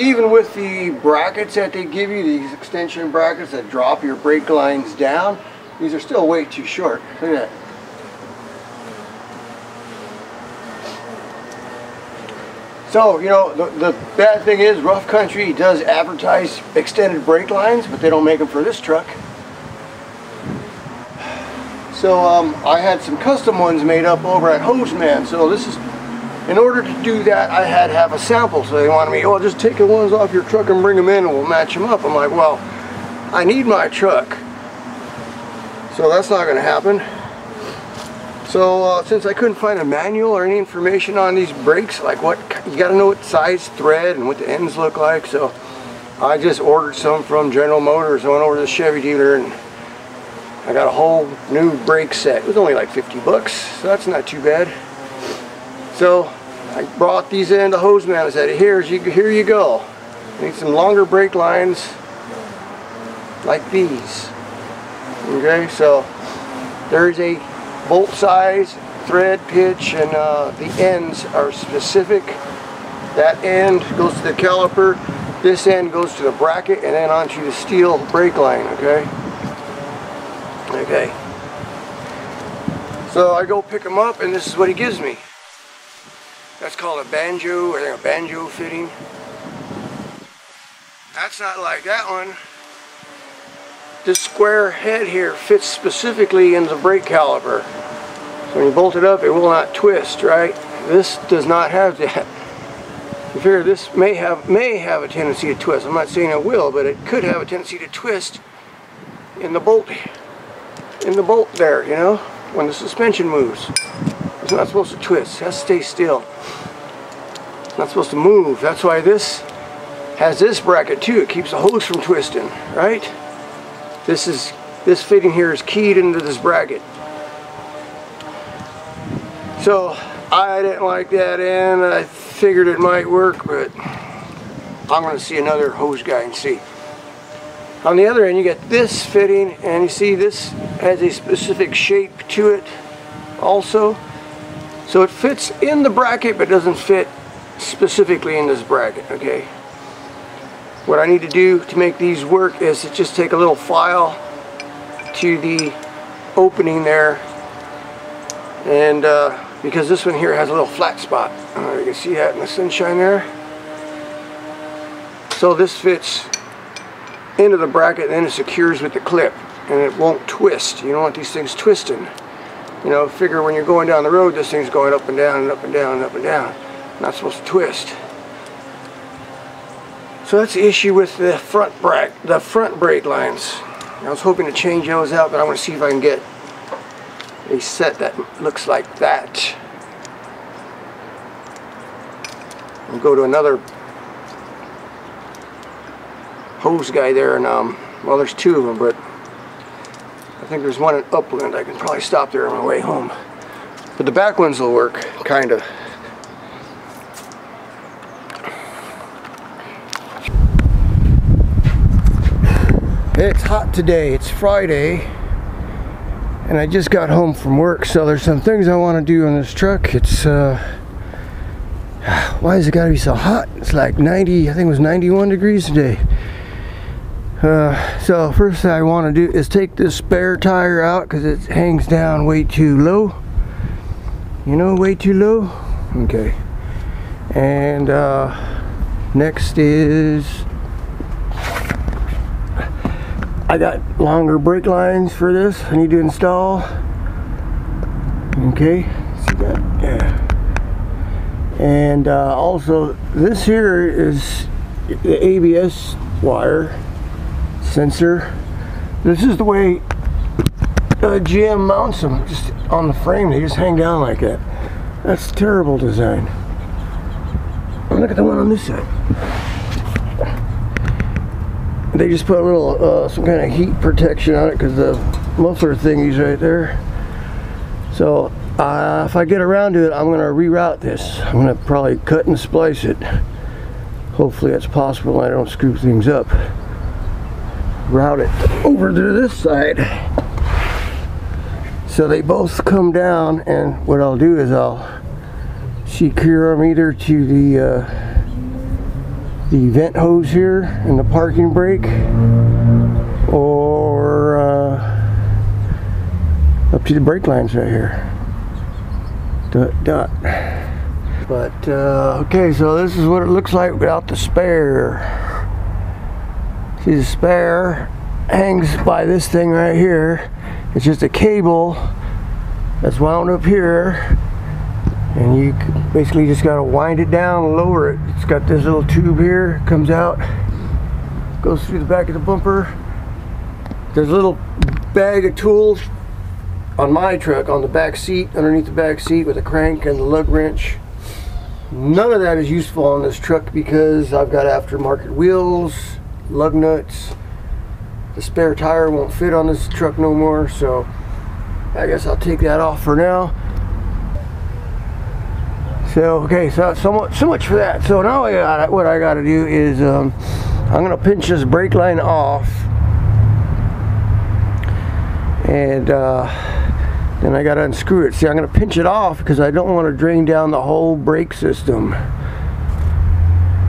even with the brackets that they give you, these extension brackets that drop your brake lines down, these are still way too short. Look at that. So, you know, the bad thing is Rough Country does advertise extended brake lines, but they don't make them for this truck. So I had some custom ones made up over at Hoseman. So this is, in order to do that, I had to have a sample. So they wanted me, oh, just take the ones off your truck and bring them in and we'll match them up. I'm like, well, I need my truck. So that's not going to happen. So since I couldn't find a manual or any information on these brakes, like what, you got to know what size thread and what the ends look like. So I just ordered some from General Motors. I went over to the Chevy dealer and I got a whole new brake set. It was only like 50 bucks, so that's not too bad. So I brought these in to Hoseman. I said, here you go. I need some longer brake lines like these. Okay, so there's a bolt size, thread, pitch, and the ends are specific. That end goes to the caliper, this end goes to the bracket, and then onto the steel brake line, okay? Okay. So I go pick him up, and this is what he gives me. That's called a banjo, or a banjo fitting. That's not like that one. This square head here fits specifically in the brake caliper. So when you bolt it up, it will not twist, right? This does not have that. You figure this may have a tendency to twist. I'm not saying it will, but it could have a tendency to twist in the bolt there, you know, when the suspension moves. It's not supposed to twist. It has to stay still. It's not supposed to move. That's why this has this bracket too. It keeps the hose from twisting, right? This fitting here is keyed into this bracket. So I didn't like that end. I figured it might work, but I'm going to see another hose guy and see. On the other end, you get this fitting, and you see this has a specific shape to it also. So it fits in the bracket, but doesn't fit specifically in this bracket, okay? What I need to do to make these work is to just take a little file to the opening there, and because this one here has a little flat spot. You can see that in the sunshine there. So this fits into the bracket, and then it secures with the clip, and it won't twist. You don't want these things twisting. You know, figure when you're going down the road, this thing's going up and down and up and down and up and down. Not supposed to twist. So that's the issue with the front brake lines. I was hoping to change those out, but I want to see if I can get a set that looks like that. I'll go to another hose guy there, and well, there's two of them, but I think there's one in Upland. I can probably stop there on my way home. But the back ones will work, kind of. It's hot today. It's Friday, and I just got home from work, so there's some things I want to do on this truck. It's why has it got to be so hot? It's like 90, I think it was 91 degrees today. So first thing I want to do is take this spare tire out because it hangs down way too low. You know, way too low. Okay. And next is I got longer brake lines for this I need to install. Okay, see that? Yeah. And also this here is the ABS wire sensor. This is the way GM mounts them, just on the frame. They just hang down like that. That's terrible design. And look at the one on this side. They just put a little some kind of heat protection on it because the muffler thingy's right there. So if I get around to it, I'm going to reroute this. I'm going to probably cut and splice it. Hopefully that's possible and I don't screw things up. Route it over to this side. So they both come down, and what I'll do is I'll secure them either to the vent hose here and the parking brake, or up to the brake lines right here. Dot. But okay, so this is what it looks like without the spare. See, the spare hangs by this thing right here. It's just a cable that's wound up here, and you basically just got to wind it down and lower it. It's got this little tube here, comes out, goes through the back of the bumper. There's a little bag of tools on my truck on the back seat, underneath the back seat, with a crank and the lug wrench. None of that is useful on this truck because I've got aftermarket wheels, lug nuts. The spare tire won't fit on this truck no more, so I guess I'll take that off for now. So okay, so much for that. So now what I got to do is I'm gonna pinch this brake line off, and then I got to unscrew it. See, I'm gonna pinch it off because I don't want to drain down the whole brake system.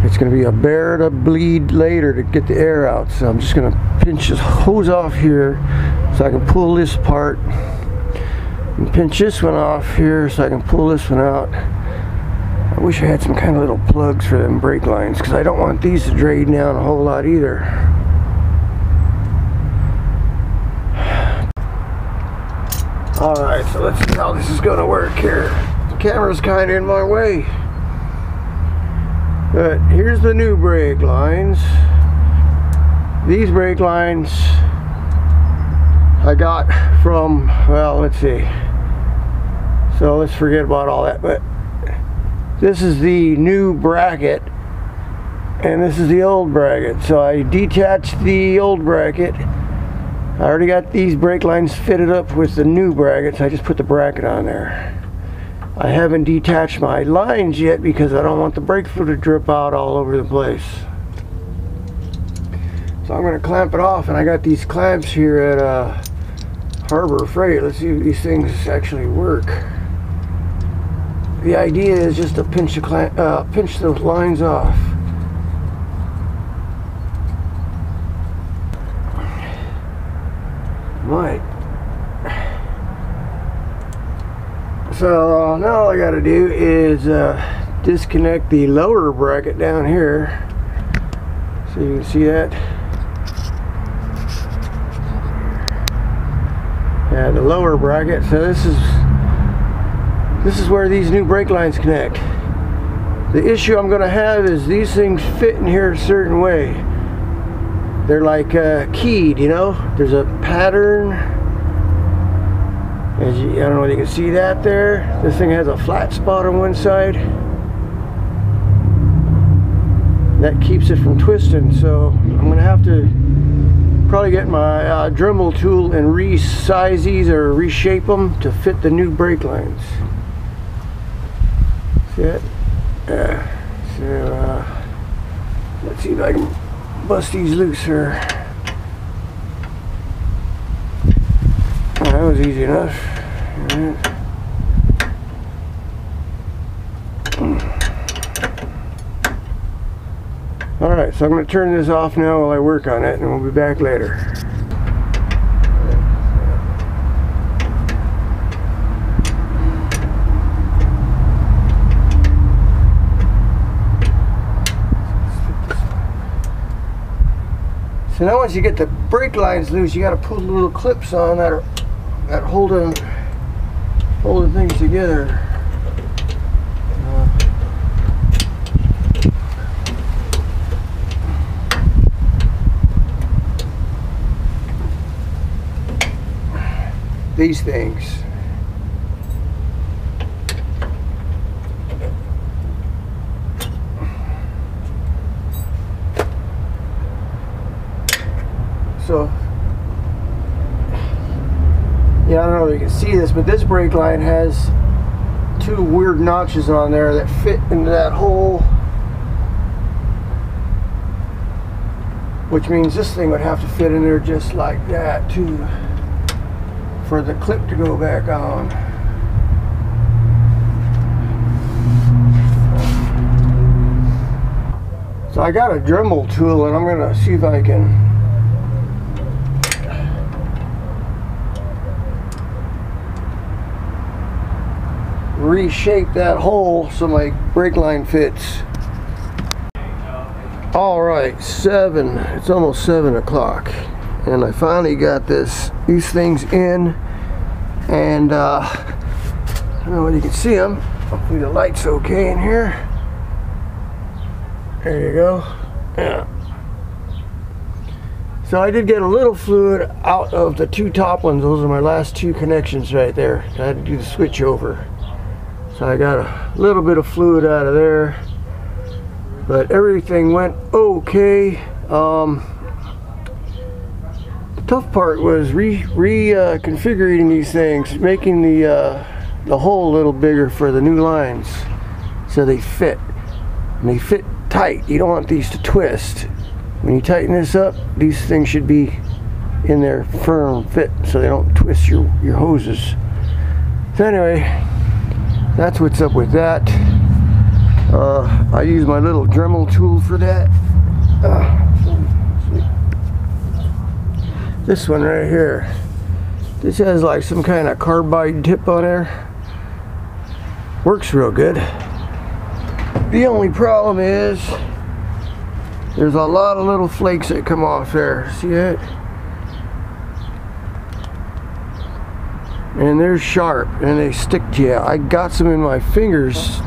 It's going to be a bear to bleed later to get the air out. So I'm just going to pinch this hose off here so I can pull this apart, and pinch this one off here so I can pull this one out. I wish I had some kind of little plugs for them brake lines, because I don't want these to drain down a whole lot either. Alright, so let's see how this is going to work here. The camera's kind of in my way. But here's the new brake lines. These brake lines I got from, well, let's see. So let's forget about all that. But this is the new bracket, and this is the old bracket. So I detached the old bracket. I already got these brake lines fitted up with the new brackets. I just put the bracket on there. I haven't detached my lines yet because I don't want the brake fluid to drip out all over the place. So I'm going to clamp it off, and I got these clamps here at Harbor Freight. Let's see if these things actually work. The idea is just to pinch those lines off. Might. So now all I got to do is disconnect the lower bracket down here, so you can see that. Yeah, the lower bracket. So this is where these new brake lines connect. The issue I'm going to have is these things fit in here a certain way. They're like keyed, you know. There's a pattern. I don't know if you can see that there. This thing has a flat spot on one side. That keeps it from twisting, so I'm going to have to probably get my Dremel tool and resize these or reshape them to fit the new brake lines. See that? So let's see if I can bust these loose here. That was easy enough. Alright, so I'm going to turn this off now while I work on it, and we'll be back later. So now once you get the brake lines loose, you got to pull the little clips on that holding things together. These things. So, yeah, I don't know if you can see this, but this brake line has two weird notches on there that fit into that hole, which means this thing would have to fit in there just like that too, for the clip to go back on. So I got a Dremel tool, and I'm gonna see if I can reshape that hole so my brake line fits. All right, it's almost 7 o'clock, and I finally got these things in, and I don't know whether you can see them. Hopefully the light's okay in here. There you go. Yeah. So I did get a little fluid out of the two top ones. Those are my last two connections right there. I had to do the switch over. So I got a little bit of fluid out of there. But everything went okay. The tough part was reconfiguring these things, making the hole a little bigger for the new lines so they fit. And they fit tight. You don't want these to twist. When you tighten this up, these things should be in their firm fit so they don't twist your hoses. So anyway, that's what's up with that. I use my little Dremel tool for that. This one right here. This has like some kind of carbide tip on there. Works real good. The only problem is there's a lot of little flakes that come off there. See it? And they're sharp and they stick to you. I got some in my fingers,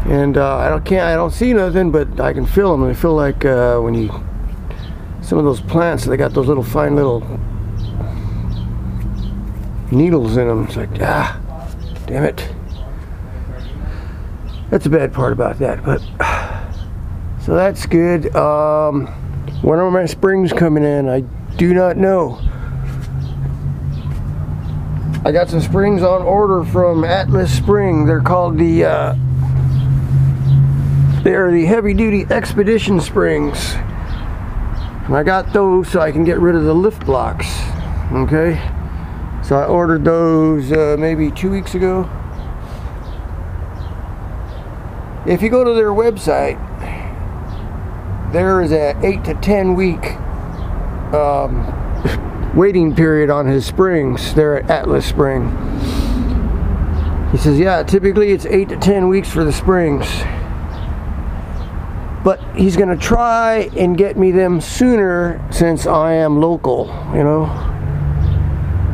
and I don't see nothing, but I can feel them. They feel like when some of those plants, they got those little fine little needles in them. It's like, damn it. That's the bad part about that, but so that's good. When are my springs coming in? I do not know. I got some springs on order from Atlas Spring. They're called they are the heavy duty expedition springs. And I got those so I can get rid of the lift blocks. Okay, so I ordered those maybe 2 weeks ago. If you go to their website, there is an 8 to 10 week waiting period on his springs there at Atlas Spring. He says, yeah, typically it's 8 to 10 weeks for the springs, but he's gonna try and get me them sooner since I am local, you know.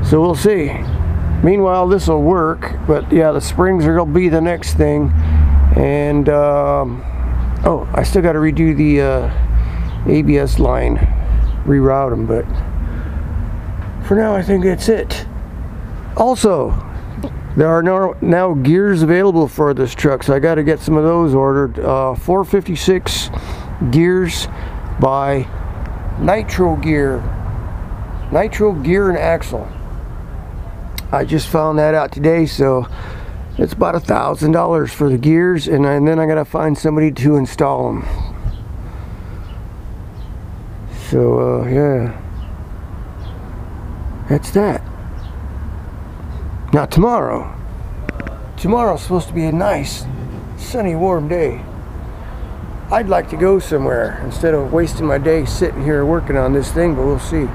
So we'll see. Meanwhile, this will work, but yeah, the springs are gonna be the next thing. And oh, I still got to redo the ABS line, reroute them, but for now I think that's it. Also, there are now gears available for this truck, so I got to get some of those ordered. 456 gears by Nitro Gear and Axle. I just found that out today, so it's about $1,000 for the gears, and then I gotta find somebody to install them. So yeah, that's that. Now tomorrow's supposed to be a nice sunny warm day. I'd like to go somewhere instead of wasting my day sitting here working on this thing, but we'll see.